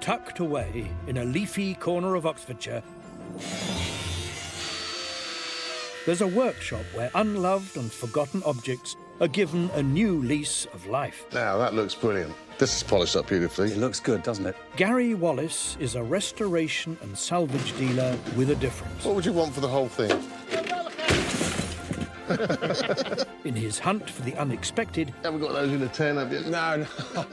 Tucked away in a leafy corner of Oxfordshire, there's a workshop where unloved and forgotten objects are given a new lease of life. Now, that looks brilliant. This is polished up beautifully. It looks good, doesn't it? Gary Wallis is a restoration and salvage dealer with a difference. What would you want for the whole thing? In his hunt for the unexpected, Haven't got those in a 10, have you? No.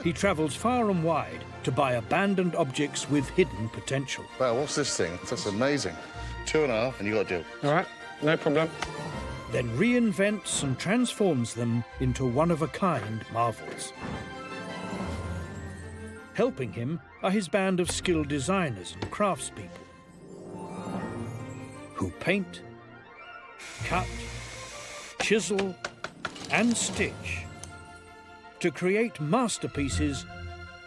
he travels far and wide to buy abandoned objects with hidden potential. Wow, what's this thing? That's amazing. 2.5, and you got a deal. All right, no problem. Then reinvents and transforms them into one-of-a-kind marvels. Helping him are his band of skilled designers and craftspeople who paint, cut, chisel and stitch to create masterpieces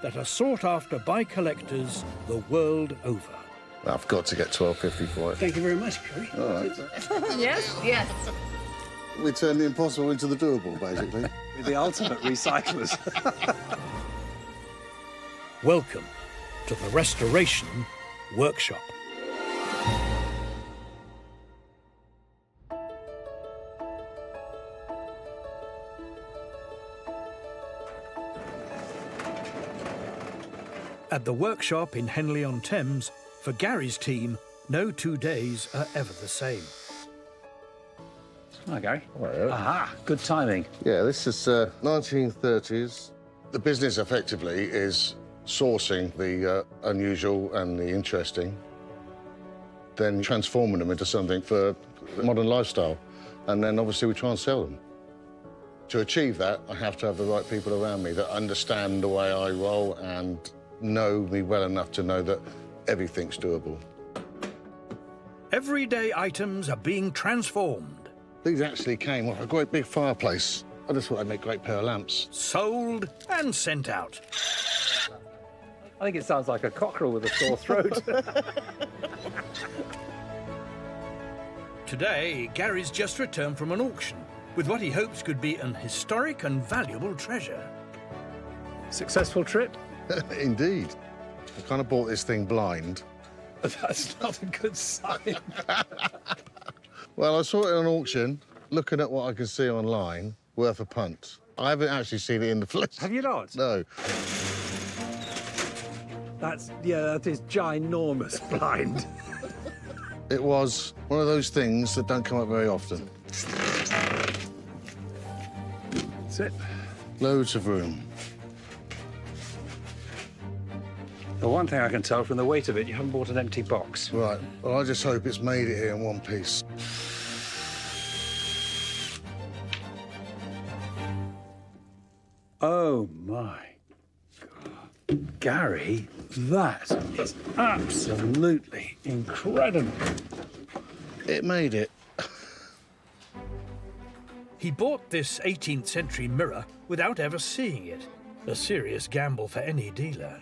that are sought after by collectors the world over. I've got to get $12.50 for it. Thank you very much, Gary. All right. Yes, yes. We turn the impossible into the doable, basically. We're the ultimate recyclers. Welcome to the Restoration Workshop. At the workshop in Henley-on-Thames, for Gary's team, no 2 days are ever the same. Hi, Gary. Hello. Aha, good timing. Yeah, this is 1930s. The business, effectively, is sourcing the unusual and the interesting, then transforming them into something for modern lifestyle. And then, obviously, we try and sell them. To achieve that, I have to have the right people around me that understand the way I roll and know me well enough to know that everything's doable. Everyday items are being transformed. These actually came off a great big fireplace. I just thought I'd make a great pair of lamps. Sold and sent out. I think it sounds like a cockerel with a sore throat. Today, Gary's just returned from an auction with what he hopes could be an historic and valuable treasure. Successful trip? Indeed. I kind of bought this thing blind. That's not a good sign. Well, I saw it in an auction, looking at what I could see online, worth a punt. I haven't actually seen it in the flesh. Have you not? No. That is ginormous blind. It was one of those things that don't come up very often. That's it. Loads of room. The one thing I can tell from the weight of it, you haven't bought an empty box. Right. Well, I just hope it's made it here in one piece. Oh, my God. Gary, that is absolutely incredible. It made it. He bought this 18th century mirror without ever seeing it. A serious gamble for any dealer.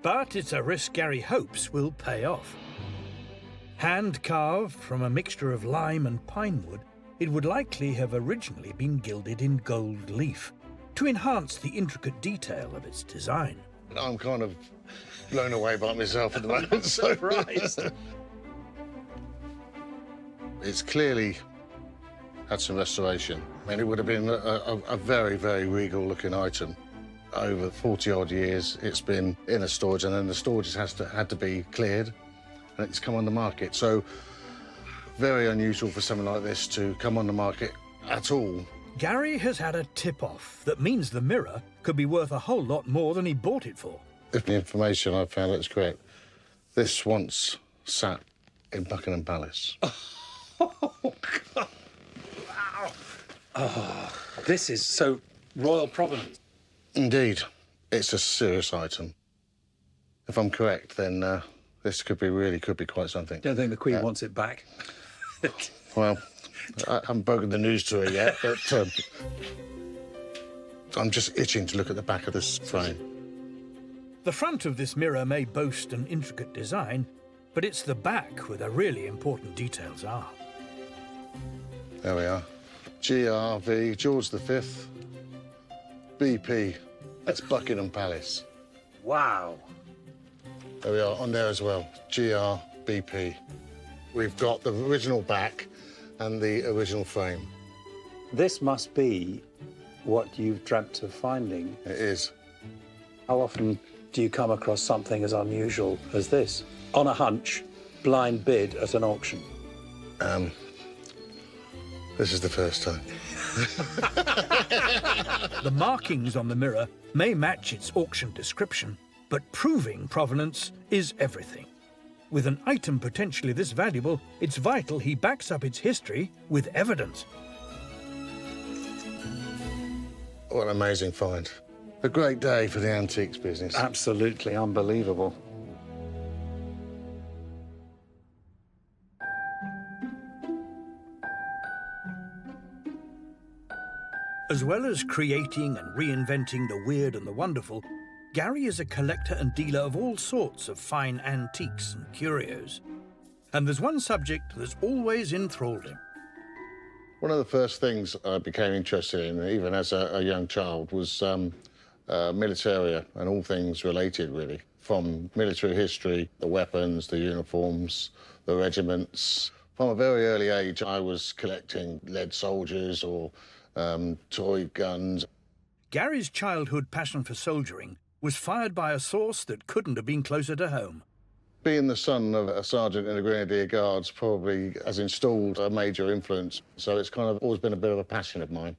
But it's a risk Gary hopes will pay off. Hand-carved from a mixture of lime and pine wood, it would likely have originally been gilded in gold leaf to enhance the intricate detail of its design. I'm kind of blown away by myself at the moment. Surprised. It's clearly had some restoration. I mean, it would have been a very, very regal-looking item. Over 40-odd years, it's been in a storage, and then the storage had to be cleared, and it's come on the market. So, very unusual for something like this to come on the market at all. Gary has had a tip-off that means the mirror could be worth a whole lot more than he bought it for. If the information I've found is correct, this once sat in Buckingham Palace. Oh, God. Wow. Oh, this is so royal Provenence. Indeed. It's a serious item. If I'm correct, then this could be quite something. Don't think the Queen wants it back. Well, I haven't broken the news to her yet, but I'm just itching to look at the back of this frame. The front of this mirror may boast an intricate design, but it's the back where the really important details are. There we are. GRV, George V, BP. That's Buckingham Palace. Wow. There we are, on there as well, GRBP. We've got the original back and the original frame. This must be what you've dreamt of finding. It is. How often do you come across something as unusual as this? On a hunch, blind bid at an auction. This is the first time. The markings on the mirror may match its auction description, but proving provenance is everything. With an item potentially this valuable, it's vital he backs up its history with evidence. What an amazing find. A great day for the antiques business. Absolutely unbelievable. As well as creating and reinventing the weird and the wonderful, Gary is a collector and dealer of all sorts of fine antiques and curios. And there's one subject that's always enthralled him. One of the first things I became interested in, even as a young child, was militaria and all things related, really. From military history, the weapons, the uniforms, the regiments. From a very early age, I was collecting lead soldiers or toy guns. Gary's childhood passion for soldiering was fired by a source that couldn't have been closer to home. Being the son of a sergeant in the Grenadier Guards probably has installed a major influence, so it's kind of always been a bit of a passion of mine.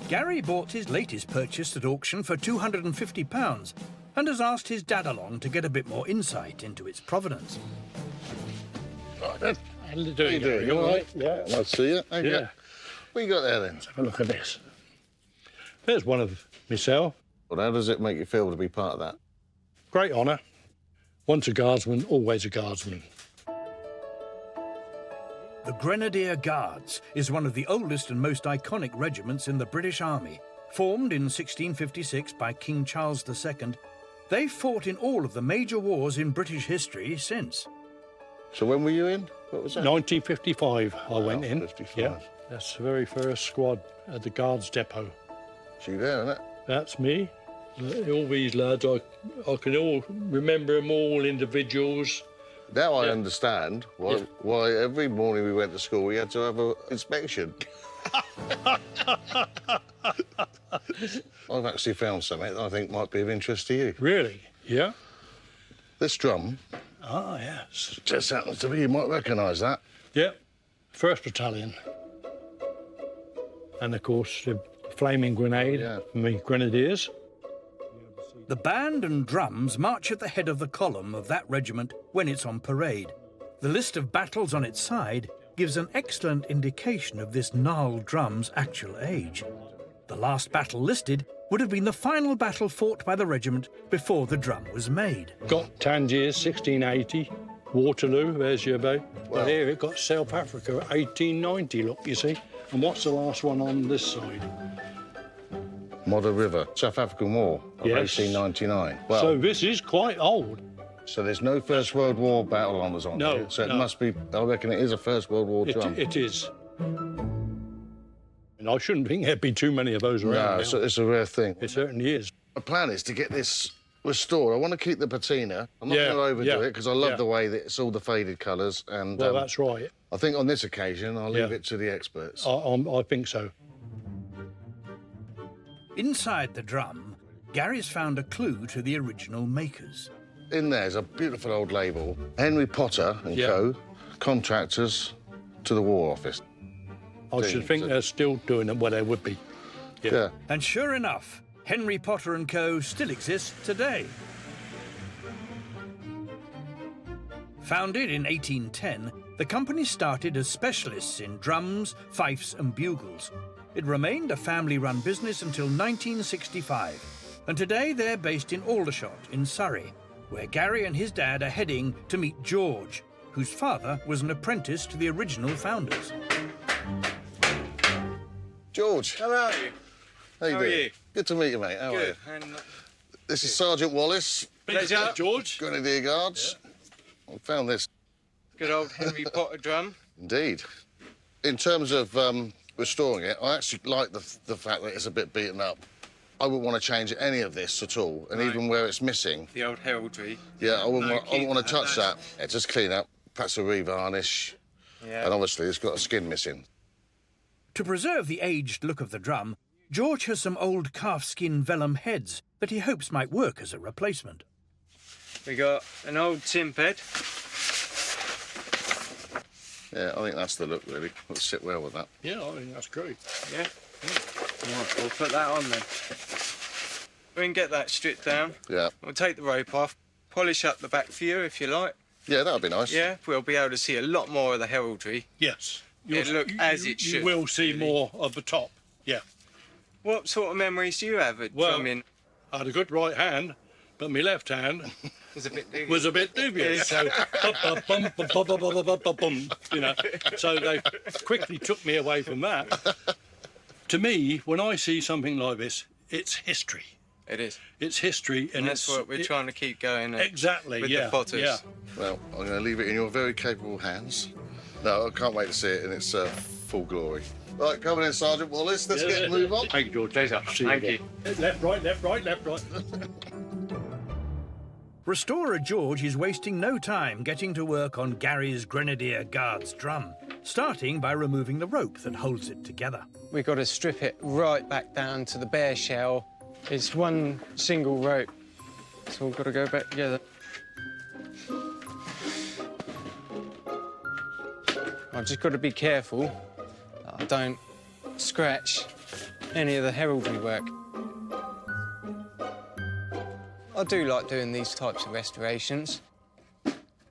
Gary bought his latest purchase at auction for £250 and has asked his dad along to get a bit more insight into its provenance. Right then. How are you doing? You all right? Yeah. Nice to see you. How you Yeah. go? What you got there, then? Let's have a look at this. There's one of myself. Well, how does it make you feel to be part of that? Great honour. Once a guardsman, always a guardsman. The Grenadier Guards is one of the oldest and most iconic regiments in the British Army. Formed in 1656 by King Charles II, they've fought in all of the major wars in British history since. So when were you in? What was that? 1955 I went in. 55. Yeah, that's the very first squad at the Guards Depot. See you there, isn't it? That's me. All these lads, I can all remember them all, individuals. Now I understand why every morning we went to school we had to have an inspection. I've actually found something that I think might be of interest to you. Really? Yeah? This drum Ah, yes. just happens to be, you might recognise that. Yeah. 1st Battalion. And, of course, the flaming grenade from the Grenadiers. The band and drums march at the head of the column of that regiment when it's on parade. The list of battles on its side gives an excellent indication of this gnarled drum's actual age. The last battle listed would have been the final battle fought by the regiment before the drum was made. Got Tangiers, 1680. Waterloo, there's your boat. Well, But here it got South Africa, 1890, look, you see. And what's the last one on this side? Modder River, South African War of Yes. 1899. Well, So this is quite old. so there's no First World War battle honours on No, here. So it no. must be, I reckon it is a First World War drum. It is. And I shouldn't think there'd be too many of those around No, now. it's a rare thing. It certainly is. My plan is to get this restored. I want to keep the patina. I'm not Yeah, going to overdo yeah, it because I love yeah. the way that it's all the faded colours. And Well, that's right. I think on this occasion I'll leave Yeah. it to the experts. I think so. Inside the drum, Gary's found a clue to the original makers. In there's a beautiful old label. Henry Potter and Yeah. Co. Contractors to the War Office. I should think they're still doing it. Well, they would be. Yeah. And sure enough, Henry Potter & Co. still exists today. Founded in 1810, the company started as specialists in drums, fifes and bugles. It remained a family-run business until 1965, and today they're based in Aldershot in Surrey, where Gary and his dad are heading to meet George, whose father was an apprentice to the original founders. George, How are you? how you How are doing? you? Good to meet you, mate. How are you? Good. And This is Sergeant Wallis, pleasure. George. Grenadier Guards. I found this. Good old Henry Potter drum. Indeed. In terms of restoring it, I actually like the fact that it's a bit beaten up. I wouldn't want to change any of this at all, and even where it's missing. The old heraldry. Yeah, I wouldn't want to touch that. that. Yeah, just clean up, perhaps a revarnish, Yeah. and obviously it's got a skin missing. To preserve the aged look of the drum, George has some old calfskin vellum heads that he hopes might work as a replacement. We got an old timp head. Yeah, I think that's the look, really. It'll sit well with that. Yeah, I think that's great. Yeah. Right, we'll put that on then. We can get that stripped down. Yeah. We'll take the rope off, polish up the back for you if you like. Yeah, that would be nice. Yeah, we'll be able to see a lot more of the heraldry. Yes. It'll look as it should. You will see really. more of the top, yeah. What sort of memories do you have at drumming? I had a good right hand, but my left hand Was a bit dubious. was a bit dubious. So, you know, so they quickly took me away from that. To me, when I see something like this, it's history. It is. It's history, and that's what we're trying to keep going. Exactly, with yeah. the potters. Yeah. Well, I'm going to leave it in your very capable hands. No, I can't wait to see it in its full glory. Right, come on in, Sergeant Wallis. Let's get a move on. Thank you, George. Pleasure. Thank you. Left, right, left, right, left, right. Restorer George is wasting no time getting to work on Gary's Grenadier Guard's drum, starting by removing the rope that holds it together. We've got to strip it right back down to the bare shell. It's one single rope. It's all got to go back together. I've just got to be careful that I don't scratch any of the heraldry work. I do like doing these types of restorations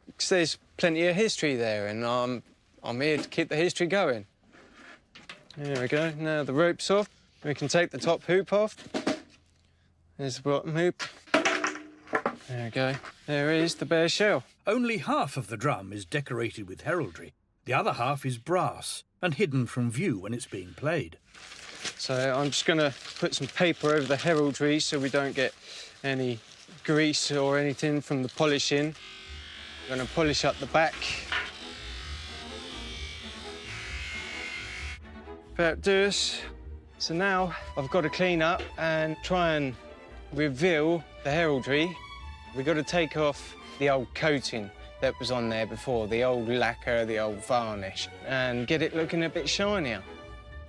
because there's plenty of history there, and I'm here to keep the history going. There we go. Now the rope's off. We can take the top hoop off. There's the bottom hoop. There we go. There is the bare shell. Only half of the drum is decorated with heraldry. The other half is brass and hidden from view when it's being played. So I'm just going to put some paper over the heraldry so we don't get any grease or anything from the polishing. I'm going to polish up the back. About this. So now I've got to clean up and try and reveal the heraldry. We've got to take off the old coating that was on there before, the old lacquer, the old varnish, and get it looking a bit shinier.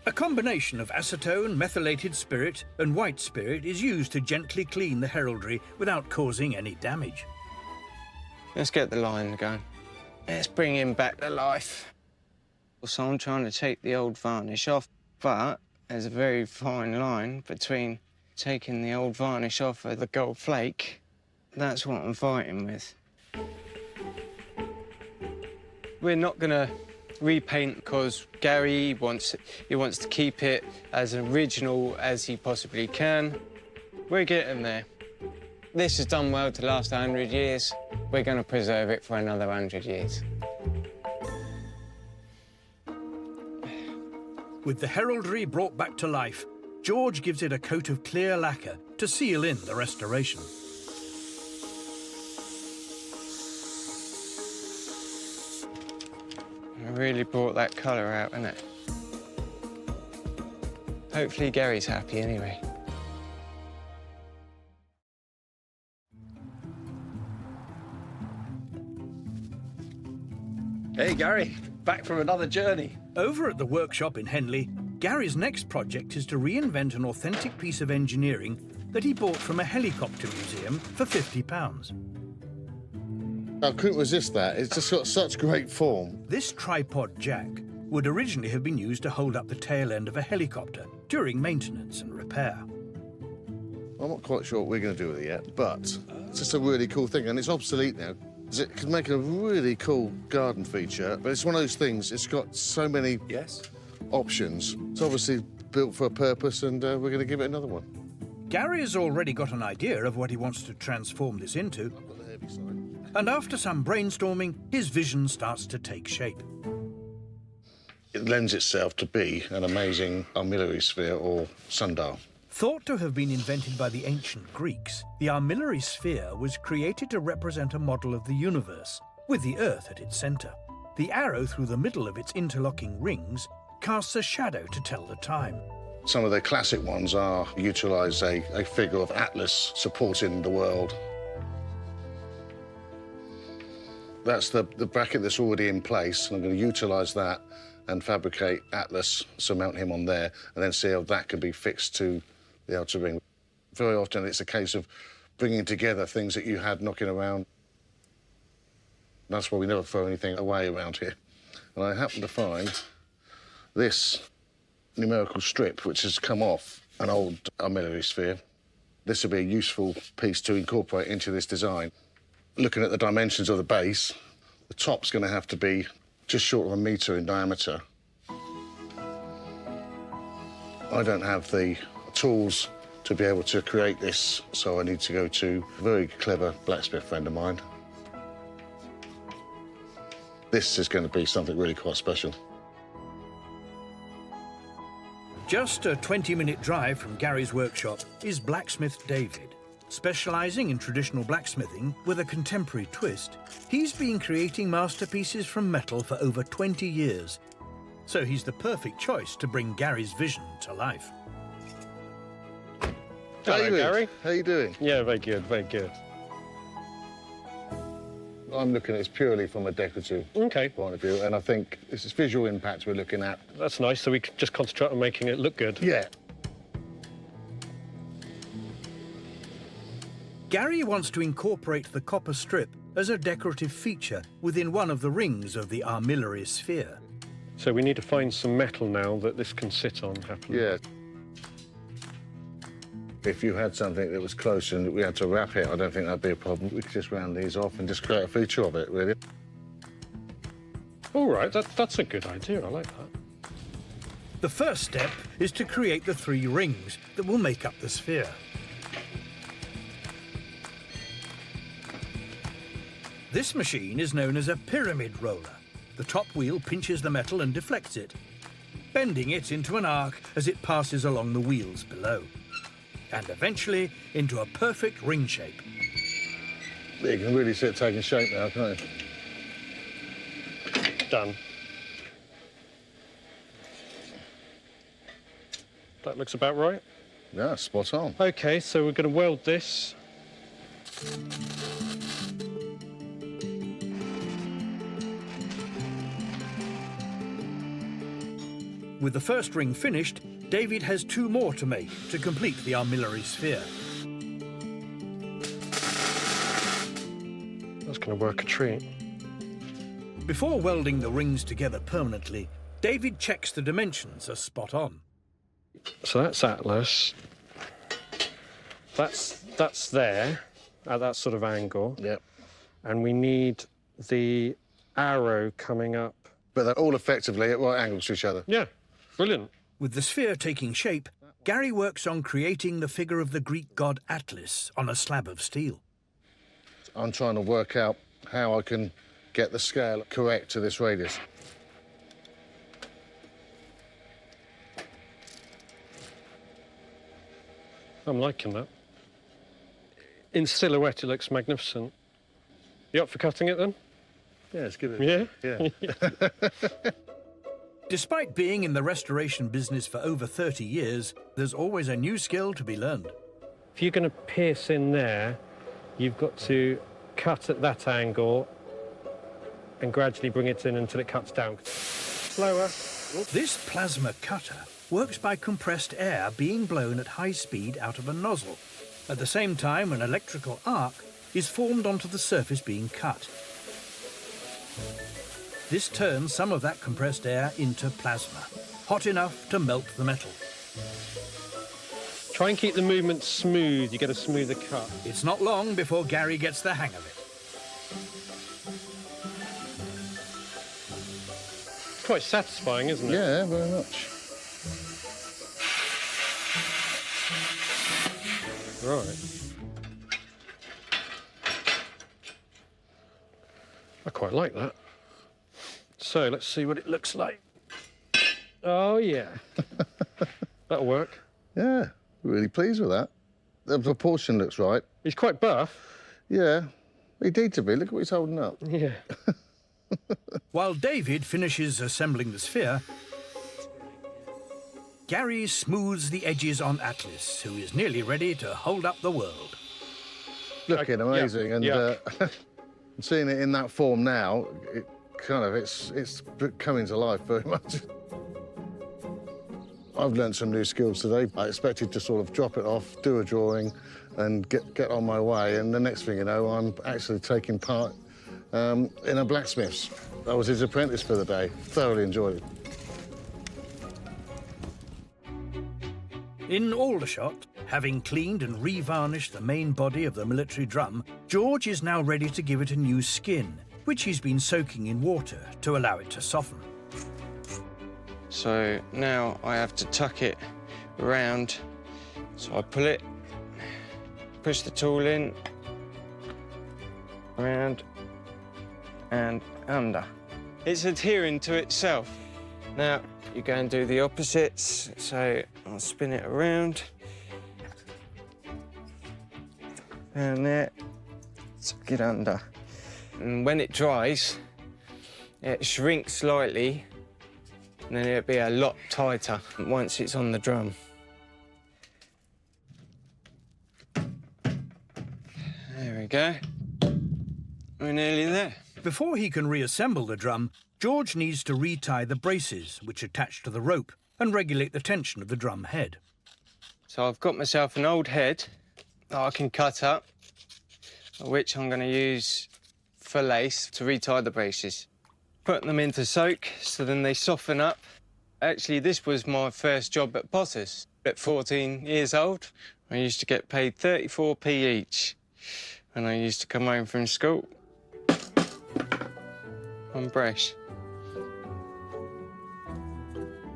A combination of acetone, methylated spirit and white spirit is used to gently clean the heraldry without causing any damage. Let's get the line going. Let's bring him back to life. So I'm trying to take the old varnish off, but there's a very fine line between taking the old varnish off of the gold flake. That's what I'm fighting with. We're not going to repaint because Gary wants to keep it as original as he possibly can. We're getting there. This has done well to last 100 years. We're going to preserve it for another 100 years. With the heraldry brought back to life, George gives it a coat of clear lacquer to seal in the restoration. It really brought that colour out, hasn't it? Hopefully Gary's happy anyway. Hey, Gary, back from another journey. Over at the workshop in Henley, Gary's next project is to reinvent an authentic piece of engineering that he bought from a helicopter museum for £50. I couldn't resist that. It's just got such great form. This tripod jack would originally have been used to hold up the tail end of a helicopter during maintenance and repair. I'm not quite sure what we're going to do with it yet, but it's just a really cool thing, and it's obsolete now. It can make a really cool garden feature, but it's one of those things, it's got so many options. It's obviously built for a purpose, and we're going to give it another one. Gary has already got an idea of what he wants to transform this into, I've got the heavy side. and after some brainstorming, his vision starts to take shape. It lends itself to be an amazing armillary sphere or sundial. Thought to have been invented by the ancient Greeks, the armillary sphere was created to represent a model of the universe, with the Earth at its centre. The arrow through the middle of its interlocking rings casts a shadow to tell the time. Some of the classic ones utilise a figure of Atlas supporting the world. That's the bracket that's already in place, and I'm going to utilise that and fabricate Atlas, so mount him on there, and then see how that can be fixed to the outer ring. Very often it's a case of bringing together things that you had knocking around. That's why we never throw anything away around here. And I happen to find this numerical strip, which has come off an old armillary sphere. This would be a useful piece to incorporate into this design. Looking at the dimensions of the base, the top's going to have to be just short of 1 metre in diameter. I don't have the tools to be able to create this, so I need to go to a very clever blacksmith friend of mine. This is going to be something really quite special. Just a 20-minute drive from Gary's workshop is Blacksmith David. Specialising in traditional blacksmithing with a contemporary twist, he's been creating masterpieces from metal for over 20 years. So he's the perfect choice to bring Gary's vision to life. Hello, Gary. How you doing? Yeah, very good, very good. I'm looking at this purely from a decorative OK, point of view, and I think this is visual impact we're looking at. that's nice, so we can just concentrate on making it look good. Yeah. Gary wants to incorporate the copper strip as a decorative feature within one of the rings of the armillary sphere. So we need to find some metal now that this can sit on happily. Yeah. If you had something that was close and we had to wrap it, I don't think that'd be a problem. We could just round these off and just create a feature of it, really. All right, that's a good idea, I like that. The first step is to create the 3 rings that will make up the sphere. This machine is known as a pyramid roller. The top wheel pinches the metal and deflects it, bending it into an arc as it passes along the wheels below, and eventually into a perfect ring shape. You can really see it taking shape now, can't you? Done. That looks about right. Yeah, spot on. OK, so we're going to weld this. With the first ring finished, David has 2 more to make to complete the armillary sphere. That's going to work a treat. Before welding the rings together permanently, David checks the dimensions are spot on. So that's Atlas. That's there, at that sort of angle. Yep. And we need the arrow coming up. But they're all effectively at right angles to each other. Yeah, brilliant. With the sphere taking shape, Gary works on creating the figure of the Greek god Atlas on a slab of steel. I'm trying to work out how I can get the scale correct to this radius. I'm liking that. In silhouette, it looks magnificent. You up for cutting it then? Yeah, let's give it. Yeah? Yeah. Despite being in the restoration business for over 30 years, there's always a new skill to be learned. If you're going to pierce in there, you've got to cut at that angle and gradually bring it in until it cuts down. Slower. This plasma cutter works by compressed air being blown at high speed out of a nozzle. At the same time, an electrical arc is formed onto the surface being cut. This turns some of that compressed air into plasma, hot enough to melt the metal. Try and keep the movement smooth. You get a smoother cut. It's not long before Gary gets the hang of it. It's quite satisfying, isn't it? Yeah, very much. Right. I quite like that. So let's see what it looks like. Oh, yeah. That'll work. Yeah, really pleased with that. The proportion looks right. He's quite buff. Yeah, he need to be. Look at what he's holding up. Yeah. While David finishes assembling the sphere, Gary smooths the edges on Atlas, who is nearly ready to hold up the world. Looking amazing, and seeing it in that form now, it's coming to life very much. I've learned some new skills today. I expected to sort of drop it off, do a drawing, and get on my way, and the next thing you know, I'm actually taking part in a blacksmith's. I was his apprentice for the day. Thoroughly enjoyed it. In Aldershot, having cleaned and revarnished the main body of the military drum, George is now ready to give it a new skin, which he's been soaking in water to allow it to soften. So now I have to tuck it around. So I pull it, push the tool in, around and under. It's adhering to itself. Now you go and do the opposites. So I'll spin it around. And there, tuck it under. And when it dries, it shrinks slightly, and then it'll be a lot tighter once it's on the drum. There we go. We're nearly there. Before he can reassemble the drum, George needs to retie the braces which attach to the rope and regulate the tension of the drum head. So I've got myself an old head that I can cut up, which I'm going to use for lace to retie the braces. Put them into soak so then they soften up. Actually, this was my first job at Potters. At 14 years old, I used to get paid 34p each when I used to come home from school on brace.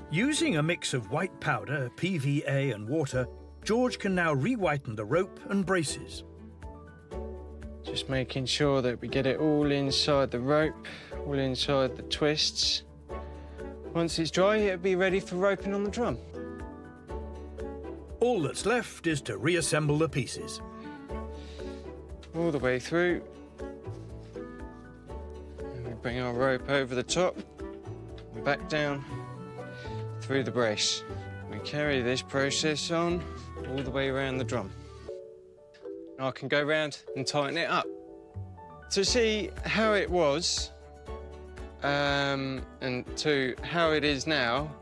Using a mix of white powder, PVA and water, George can now re-whiten the rope and braces. Just making sure that we get it all inside the rope, all inside the twists. Once it's dry, it'll be ready for roping on the drum. All that's left is to reassemble the pieces. All the way through. And we bring our rope over the top and back down through the brace. We carry this process on all the way around the drum. I can go round and tighten it up. To see how it was and to how it is now,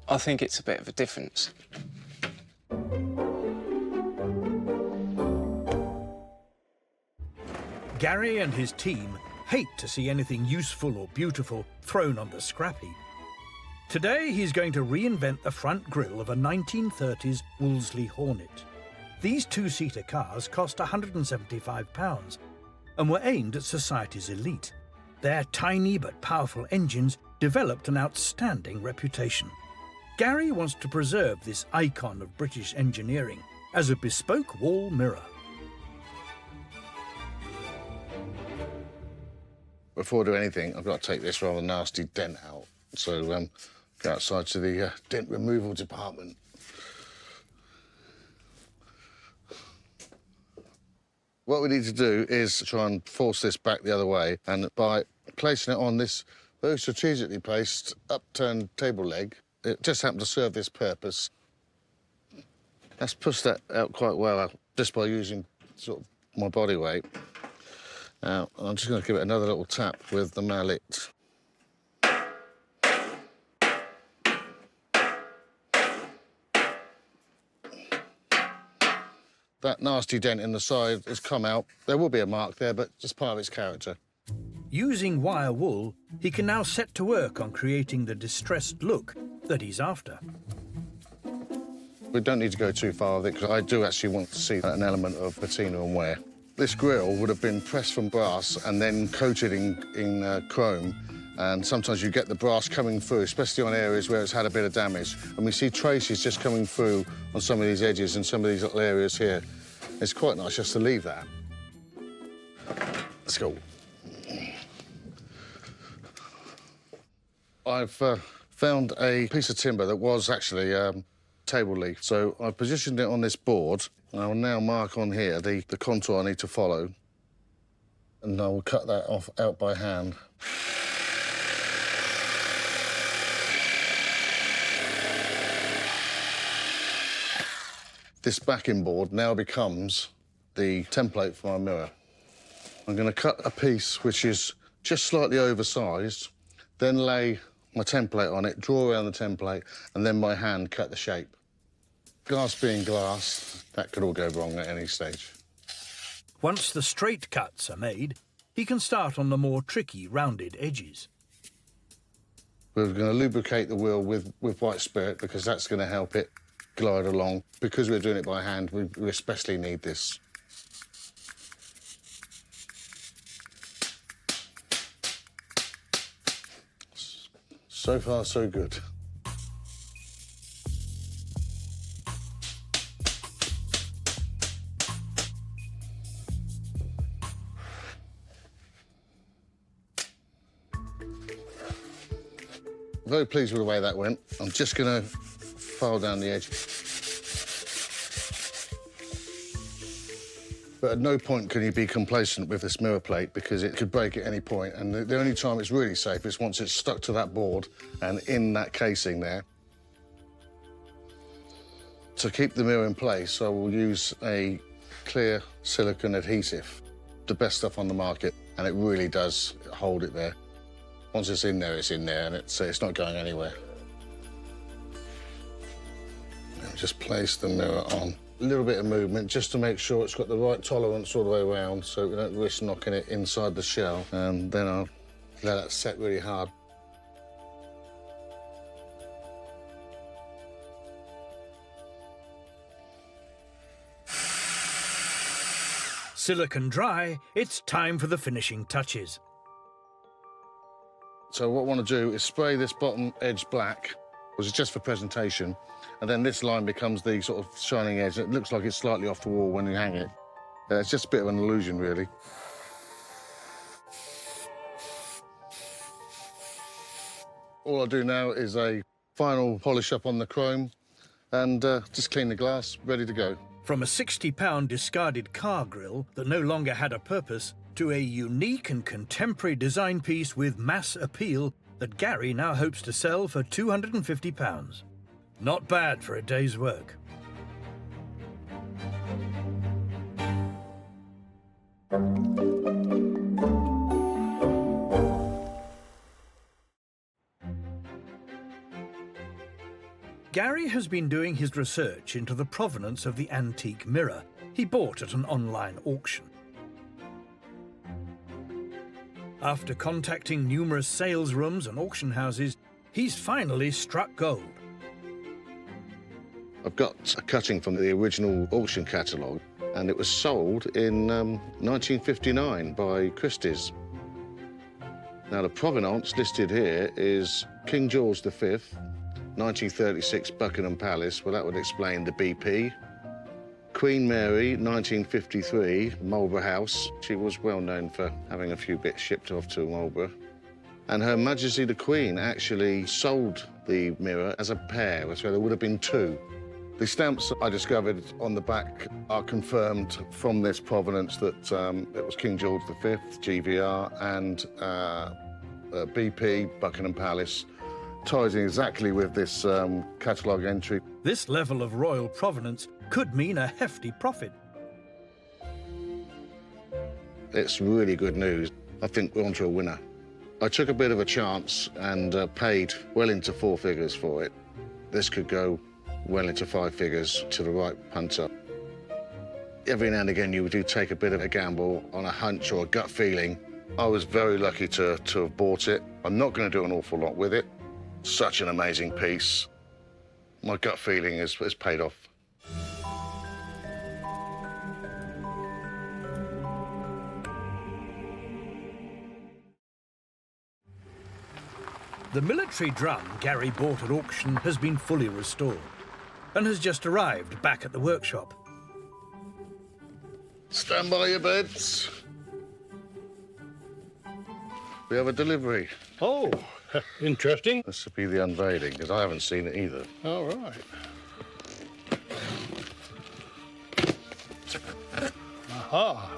I think it's a bit of a difference. Gary and his team hate to see anything useful or beautiful thrown on the scrap heap. Today, he's going to reinvent the front grille of a 1930s Wolseley Hornet. These two-seater cars cost £175 and were aimed at society's elite. Their tiny but powerful engines developed an outstanding reputation. Gary wants to preserve this icon of British engineering as a bespoke wall mirror. Before I do anything, I've got to take this rather nasty dent out. So go outside to the dent removal department. What we need to do is try and force this back the other way, and by placing it on this very strategically placed upturned table leg, it just happened to serve this purpose. Let's push that out quite well just by using sort of my body weight. Now, I'm just going to give it another little tap with the mallet. That nasty dent in the side has come out. There will be a mark there, but it's part of its character. Using wire wool, he can now set to work on creating the distressed look that he's after. We don't need to go too far with it, because I do actually want to see an element of patina and wear. This grille would have been pressed from brass and then coated in chrome, and sometimes you get the brass coming through, especially on areas where it's had a bit of damage. And we see traces just coming through on some of these edges and some of these little areas here. It's quite nice just to leave that. Let's go. I've found a piece of timber that was actually table leaf. So I positioned it on this board. I will now mark on here the contour I need to follow. And I will cut that off out by hand. This backing board now becomes the template for my mirror. I'm going to cut a piece which is just slightly oversized, then lay my template on it, draw around the template, and then by hand cut the shape. Glass being glass, that could all go wrong at any stage. Once the straight cuts are made, he can start on the more tricky rounded edges. We're going to lubricate the wheel with white spirit because that's going to help it glide along. Because we're doing it by hand, we especially need this. So far, so good. Very pleased with the way that went. I'm just going to file down the edge. But at no point can you be complacent with this mirror plate because it could break at any point, and the only time it's really safe is once it's stuck to that board and in that casing there. To keep the mirror in place, I will use a clear silicone adhesive, the best stuff on the market, and it really does hold it there. Once it's in there, and it's not going anywhere. And just place the mirror on. A little bit of movement just to make sure it's got the right tolerance all the way around so we don't risk knocking it inside the shell. And then I'll let that set really hard. Silicone dry, it's time for the finishing touches. So what I want to do is spray this bottom edge black, which is just for presentation, and then this line becomes the sort of shining edge. It looks like it's slightly off the wall when you hang it. It's just a bit of an illusion, really. All I do now is a final polish up on the chrome and just clean the glass, ready to go. From a 60-pound discarded car grille that no longer had a purpose to a unique and contemporary design piece with mass appeal that Gary now hopes to sell for £250. Not bad for a day's work. Gary has been doing his research into the provenance of the antique mirror he bought at an online auction. After contacting numerous sales rooms and auction houses, he's finally struck gold. I've got a cutting from the original auction catalogue, and it was sold in 1959 by Christie's. Now, the provenance listed here is King George V, 1936 Buckingham Palace. Well, that would explain the BP. Queen Mary, 1953, Marlborough House. She was well known for having a few bits shipped off to Marlborough. And Her Majesty the Queen actually sold the mirror as a pair, so there would have been two. The stamps I discovered on the back are confirmed from this provenance that it was King George V, GVR, and BP, Buckingham Palace, ties in exactly with this catalogue entry. This level of royal provenance could mean a hefty profit. It's really good news. I think we're onto a winner. I took a bit of a chance and paid well into 4 figures for it. This could go well into 5 figures to the right punter. Every now and again, you do take a bit of a gamble on a hunch or a gut feeling. I was very lucky to have bought it. I'm not going to do an awful lot with it. Such an amazing piece. My gut feeling has paid off. The military drum Gary bought at auction has been fully restored and has just arrived back at the workshop. Stand by your beds. We have a delivery. Oh, interesting. This will be the unveiling, because I haven't seen it either. All right. Aha.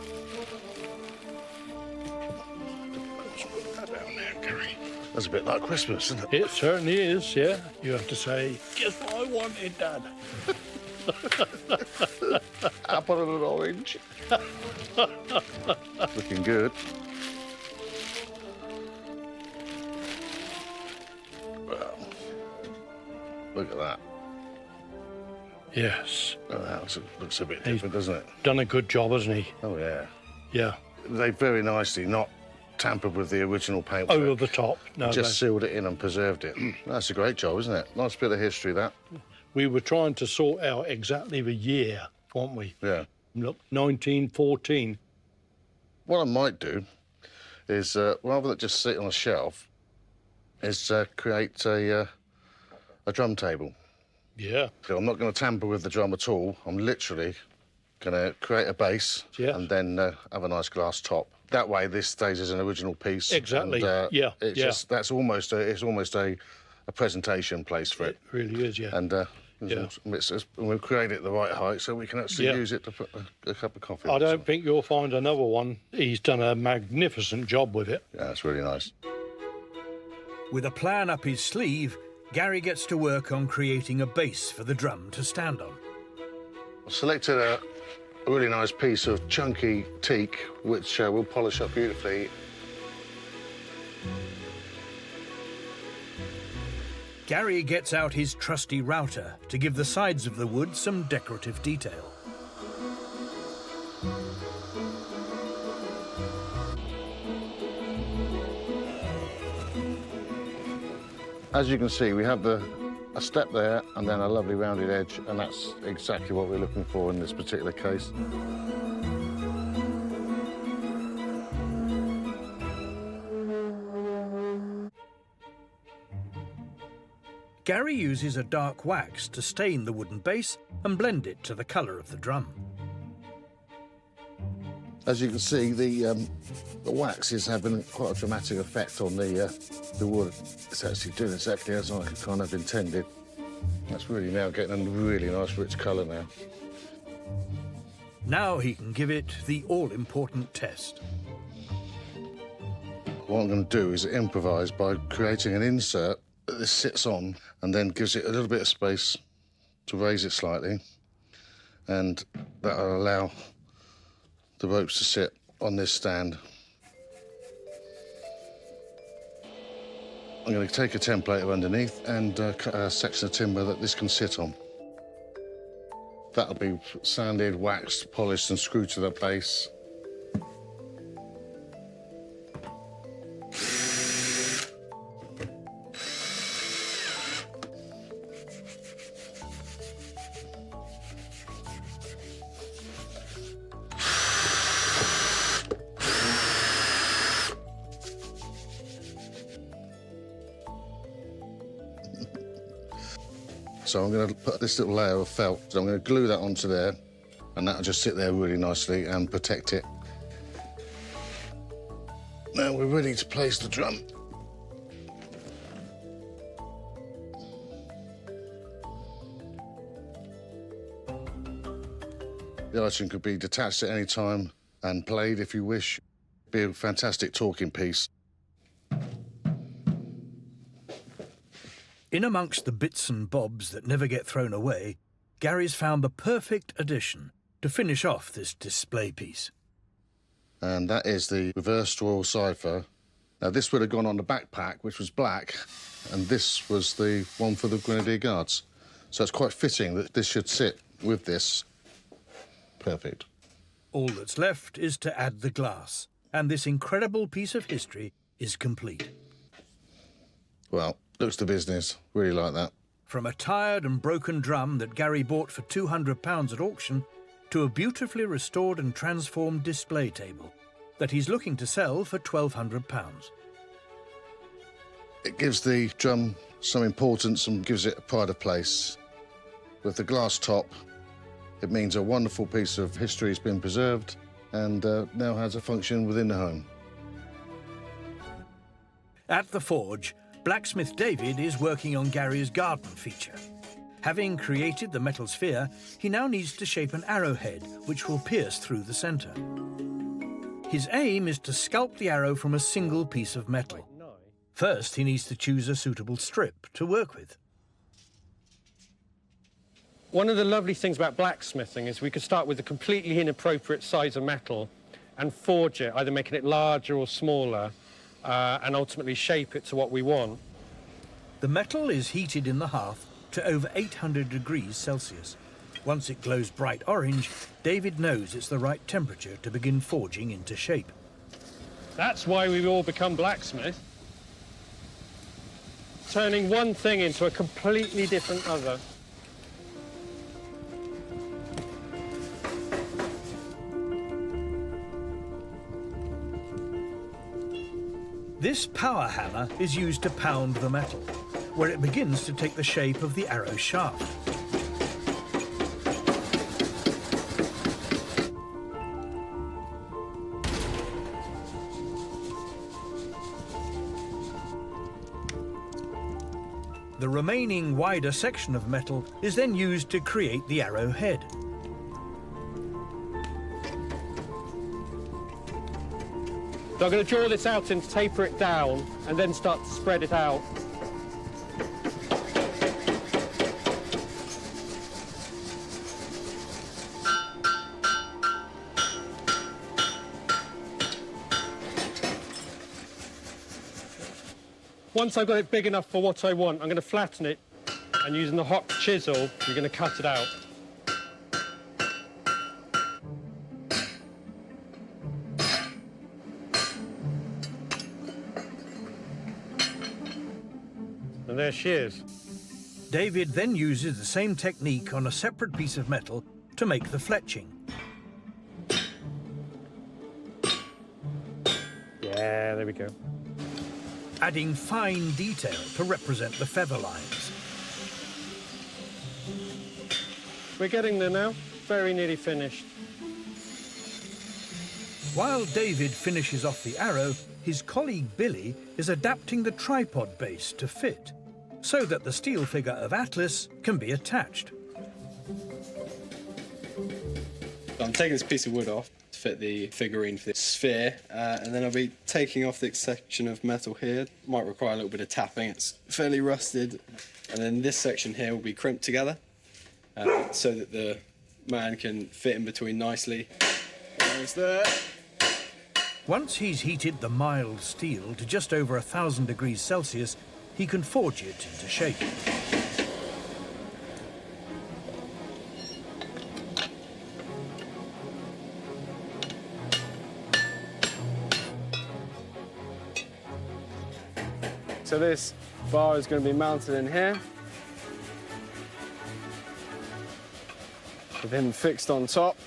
That's a bit like Christmas, isn't it? It certainly is, yeah. You have to say, guess what I wanted, Dad. Apple and an orange. Looking good. Well, look at that. Yes. Oh, that looks a bit different, doesn't it? Done a good job, hasn't he? Oh, yeah. Yeah. They very nicely not tampered with the original paintwork. Over the top. No, Just sealed it in and preserved it. That's a great job, isn't it? Nice bit of history, that. we were trying to sort out exactly the year, weren't we? Yeah. Look, 1914. What I might do is, rather than just sit on a shelf, is create a drum table. Yeah. So I'm not going to tamper with the drum at all. I'm literally going to create a base and then have a nice glass top. That way, this stays as an original piece. Exactly. And, yeah. It's just it's almost a presentation place for it. It really is. Yeah. And we'll create it the right height so we can actually use it to put a cup of coffee. I don't think you'll find another one. He's done a magnificent job with it. Yeah, it's really nice. With a plan up his sleeve, Gary gets to work on creating a base for the drum to stand on. I've selected a really nice piece of chunky teak, which we'll polish up beautifully. Gary gets out his trusty router to give the sides of the wood some decorative detail. As you can see, we have a step there and then a lovely rounded edge, and that's exactly what we're looking for in this particular case. Gary uses a dark wax to stain the wooden base and blend it to the colour of the drum. As you can see, the wax is having quite a dramatic effect on the wood. It's actually doing exactly as I kind of intended. That's really now getting a really nice rich colour now. Now he can give it the all-important test. What I'm going to do is improvise by creating an insert that this sits on and then gives it a little bit of space to raise it slightly, and that will allow the ropes to sit on this stand. I'm going to take a template underneath and cut a section of timber that this can sit on. That'll be sanded, waxed, polished and screwed to the base. So I'm going to put this little layer of felt, so I'm going to glue that onto there, and that'll just sit there really nicely and protect it. Now we're ready to place the drum. The item could be detached at any time and played if you wish. Be a fantastic talking piece. In amongst the bits and bobs that never get thrown away, Gary's found the perfect addition to finish off this display piece. And that is the reversed royal cipher. Now, this would have gone on the backpack, which was black, and this was the one for the Grenadier Guards. So it's quite fitting that this should sit with this. Perfect. All that's left is to add the glass, and this incredible piece of history is complete. Well, looks to business. Really like that. From a tired and broken drum that Gary bought for £200 at auction to a beautifully restored and transformed display table that he's looking to sell for £1,200. It gives the drum some importance and gives it a pride of place. With the glass top, it means a wonderful piece of history has been preserved and now has a function within the home. At the forge, Blacksmith David is working on Gary's garden feature. Having created the metal sphere, he now needs to shape an arrowhead which will pierce through the centre. His aim is to sculpt the arrow from a single piece of metal. First, he needs to choose a suitable strip to work with. One of the lovely things about blacksmithing is we could start with a completely inappropriate size of metal and forge it, either making it larger or smaller, and ultimately shape it to what we want. The metal is heated in the hearth to over 800 degrees Celsius. Once it glows bright orange, David knows it's the right temperature to begin forging into shape. That's why we've all become blacksmiths. Turning one thing into a completely different other. This power hammer is used to pound the metal, where it begins to take the shape of the arrow shaft. The remaining wider section of metal is then used to create the arrow head. So I'm going to draw this out and taper it down and then start to spread it out. Once I've got it big enough for what I want, I'm going to flatten it, and using the hot chisel, you're going to cut it out. And there she is. David then uses the same technique on a separate piece of metal to make the fletching. Yeah, there we go. Adding fine detail to represent the feather lines. We're getting there now. Very nearly finished. While David finishes off the arrow, his colleague Billy is adapting the tripod base to fit, so that the steel figure of Atlas can be attached. I'm taking this piece of wood off to fit the figurine for the sphere, and then I'll be taking off the section of metal here. Might require a little bit of tapping, it's fairly rusted. And then this section here will be crimped together, so that the man can fit in between nicely. There's that. Once he's heated the mild steel to just over 1,000 degrees Celsius, he can forge it into shape. So this bar is going to be mounted in here, with him fixed on top,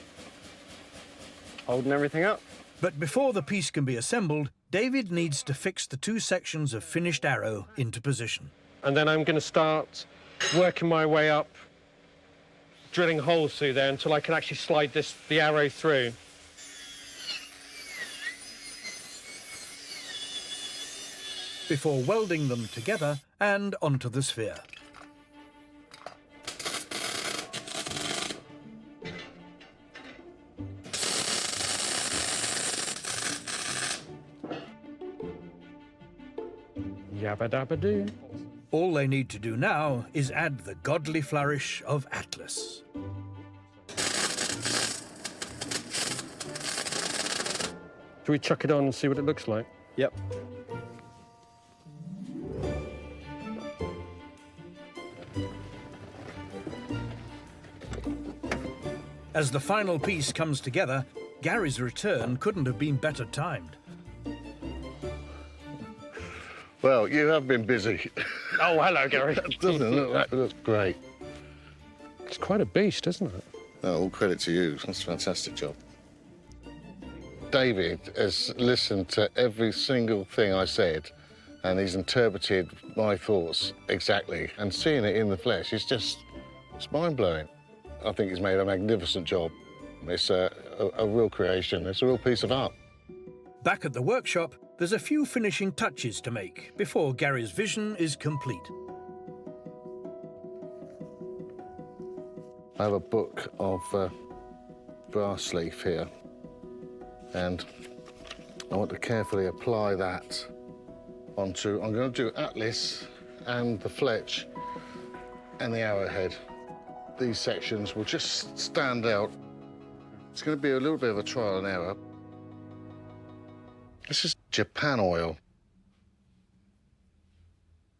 holding everything up. But before the piece can be assembled, David needs to fix the two sections of finished arrow into position. And then I'm going to start working my way up, drilling holes through there until I can actually slide the arrow through. Before welding them together and onto the sphere. Yabba dabba doo. All they need to do now is add the godly flourish of Atlas. Shall we chuck it on and see what it looks like? Yep. As the final piece comes together, Gary's return couldn't have been better timed. Well, you have been busy. Oh, hello, Gary. Doesn't it look like it looks great? It's quite a beast, isn't it? Oh, all credit to you. That's a fantastic job. David has listened to every single thing I said, and he's interpreted my thoughts exactly. And seeing it in the flesh is just, it's mind-blowing. I think he's made a magnificent job. It's a real creation. It's a real piece of art. Back at the workshop, there's a few finishing touches to make before Gary's vision is complete. I have a book of brass leaf here, and I want to carefully apply that onto... I'm going to do Atlas and the fletch and the arrowhead. these sections will just stand out. It's going to be a little bit of a trial and error. This is Japan oil.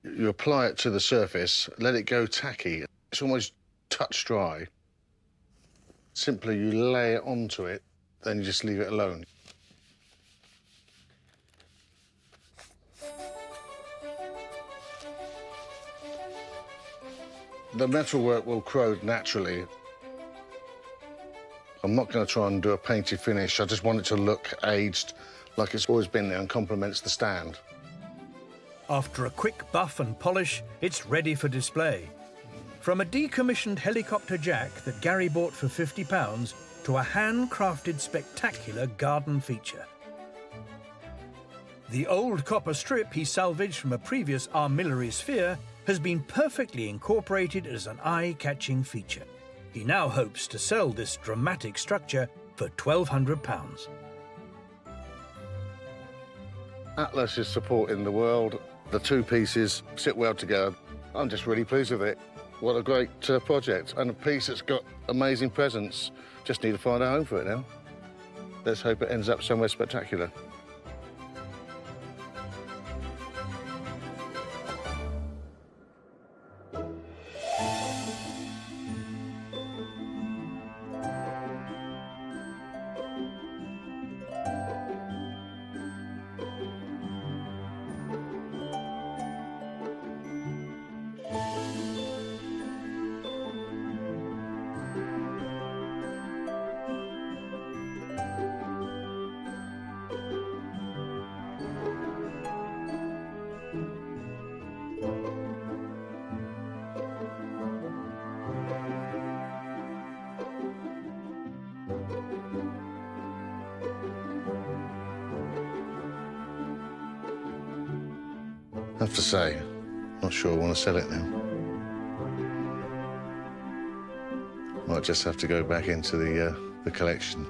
You apply it to the surface, let it go tacky. It's almost touch dry. Simply you lay it onto it, then you just leave it alone. The metalwork will corrode naturally. I'm not going to try and do a painted finish. I just want it to look aged, like it's always been there and complements the stand. After a quick buff and polish, it's ready for display. From a decommissioned helicopter jack that Gary bought for £50 to a handcrafted spectacular garden feature. The old copper strip he salvaged from a previous armillary sphere has been perfectly incorporated as an eye-catching feature. He now hopes to sell this dramatic structure for £1,200. Atlas is supporting the world. The two pieces sit well together. I'm just really pleased with it. What a great project, and a piece that's got amazing presence. Just need to find a home for it now. Let's hope it ends up somewhere spectacular. I have to say, not sure I want to sell it now. Might just have to go back into the collection.